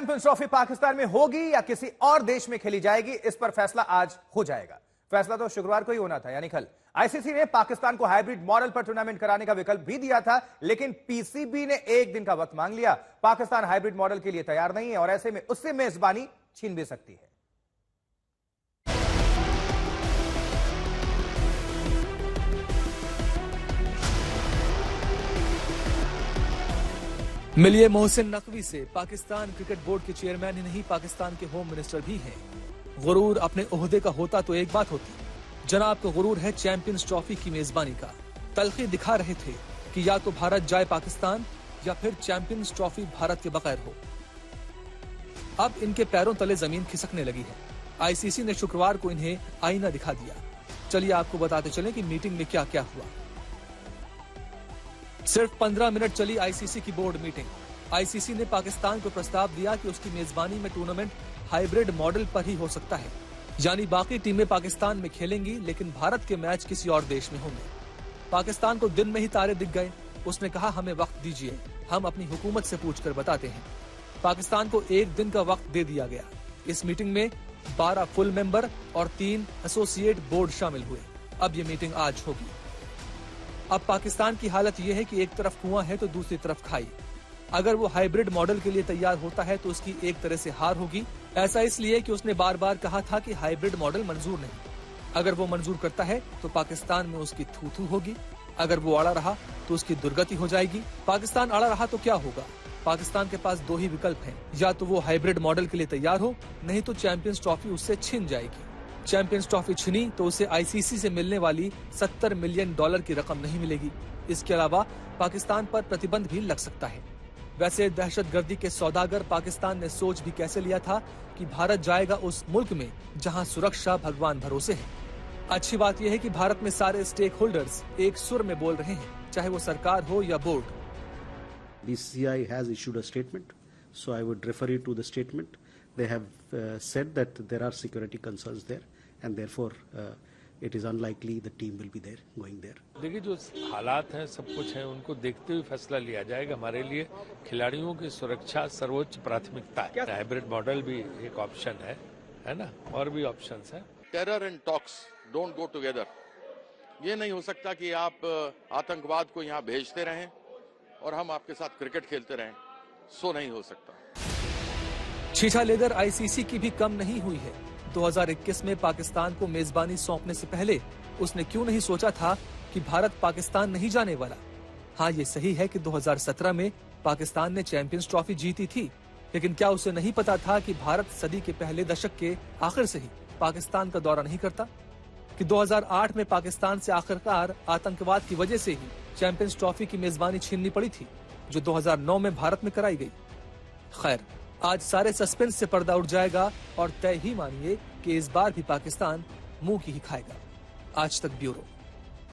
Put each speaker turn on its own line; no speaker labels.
Champions trophy Pakistan में होगी या किसी और देश में खेली जाएगी, इस पर फैसला आज हो जाएगा। फैसला तो शुक्रवार को ही होना था, यानी कल। आईसीसी ने पाकिस्तान को हाइब्रिड मॉडल पर टूर्नामेंट कराने का विकल्प भी दिया था, लेकिन पीसीबी ने एक दिन का वक्त मांग लिया। पाकिस्तान हाइब्रिड मॉडल के लिए तैयार नहीं है और ऐसे में उससे मेजबानी छीन भी सकती है।
मिलिए मोहसिन नकवी से। पाकिस्तान क्रिकेट बोर्ड के चेयरमैन ही नहीं, पाकिस्तान के होम मिनिस्टर भी हैं। गुरूर अपने ओहदे का होता तो एक बात होती, जनाब को गुरूर है चैंपियंस ट्रॉफी की मेजबानी का। तलखी दिखा रहे थे कि या तो भारत जाए पाकिस्तान या फिर चैंपियंस ट्रॉफी भारत के बगैर हो। अब इनके पैरों तले जमीन खिसकने लगी है। आईसीसी ने शुक्रवार को इन्हें आईना दिखा दिया। चलिए आपको बताते चलें कि मीटिंग में क्या क्या हुआ। सिर्फ 15 मिनट चली आईसीसी की बोर्ड मीटिंग। आईसीसी ने पाकिस्तान को प्रस्ताव दिया कि उसकी मेजबानी में टूर्नामेंट हाइब्रिड मॉडल पर ही हो सकता है, यानी बाकी टीमें पाकिस्तान में खेलेंगी लेकिन भारत के मैच किसी और देश में होंगे। पाकिस्तान को दिन में ही तारे दिख गए। उसने कहा हमें वक्त दीजिए, हम अपनी हुकूमत से पूछकर बताते हैं। पाकिस्तान को एक दिन का वक्त दे दिया गया। इस मीटिंग में 12 फुल मेंबर और 3 एसोसिएट बोर्ड शामिल हुए। अब ये मीटिंग आज होगी। अब पाकिस्तान की हालत यह है कि एक तरफ कुआं है तो दूसरी तरफ खाई। अगर वो हाइब्रिड मॉडल के लिए तैयार होता है तो उसकी एक तरह से हार होगी। ऐसा इसलिए कि उसने बार बार कहा था कि हाइब्रिड मॉडल मंजूर नहीं। अगर वो मंजूर करता है तो पाकिस्तान में उसकी थू-थू होगी। अगर वो अड़ा रहा तो उसकी दुर्गति हो जाएगी। पाकिस्तान अड़ा रहा तो क्या होगा? पाकिस्तान के पास 2 ही विकल्प हैं, या तो वो हाइब्रिड मॉडल के लिए तैयार हो, नहीं तो चैंपियंस ट्रॉफी उससे छिन जाएगी। चैंपियंस ट्रॉफी छिनी तो उसे आईसीसी से मिलने वाली $70 मिलियन की रकम नहीं मिलेगी। इसके अलावा पाकिस्तान पर प्रतिबंध भी लग सकता है। वैसे दहशतगर्दी के सौदागर पाकिस्तान ने सोच भी कैसे लिया था कि भारत जाएगा उस मुल्क में जहां सुरक्षा भगवान भरोसे है। अच्छी बात यह है कि भारत में सारे स्टेक होल्डर्स एक सुर में बोल रहे हैं, चाहे वो सरकार हो या board.
BCCI has issued a statement, so I would refer you to the statement. They have said that there are security concerns there, and therefore it is unlikely the team will be there going there.
देखिए जो हालात हैं, सब कुछ है, उनको देखते हुए फैसला लिया जाएगा। हमारे लिए खिलाड़ियों की सुरक्षा सर्वोच्च प्राथमिकता है। हाइब्रिड मॉडल भी एक ऑप्शन है ना, और भी ऑप्शंस हैं।
Terror and talks don't go together. ये नहीं हो सकता कि आप आतंकवाद को यहाँ भेजते रहें और हम आपके साथ क्रिकेट खेलते रहें। सो नहीं हो सकता।
छीछा लेदर आईसीसी की भी कम नहीं हुई है। 2021 में पाकिस्तान को मेजबानी सौंपने से पहले उसने क्यों नहीं सोचा था कि भारत पाकिस्तान नहीं जाने वाला। हाँ, ये सही है कि 2017 में पाकिस्तान ने चैंपियंस ट्रॉफी जीती थी, लेकिन क्या उसे नहीं पता था कि भारत सदी के पहले दशक के आखिर से ही पाकिस्तान का दौरा नहीं करता, कि 2008 में पाकिस्तान से आखिरकार आतंकवाद की वजह से ही चैंपियंस ट्रॉफी की मेजबानी छीननी पड़ी थी, जो 2009 में भारत में कराई गई। खैर, आज सारे सस्पेंस से पर्दा उठ जाएगा और तय ही मानिए कि इस बार भी पाकिस्तान मुंह की ही खाएगा। आज तक ब्यूरो।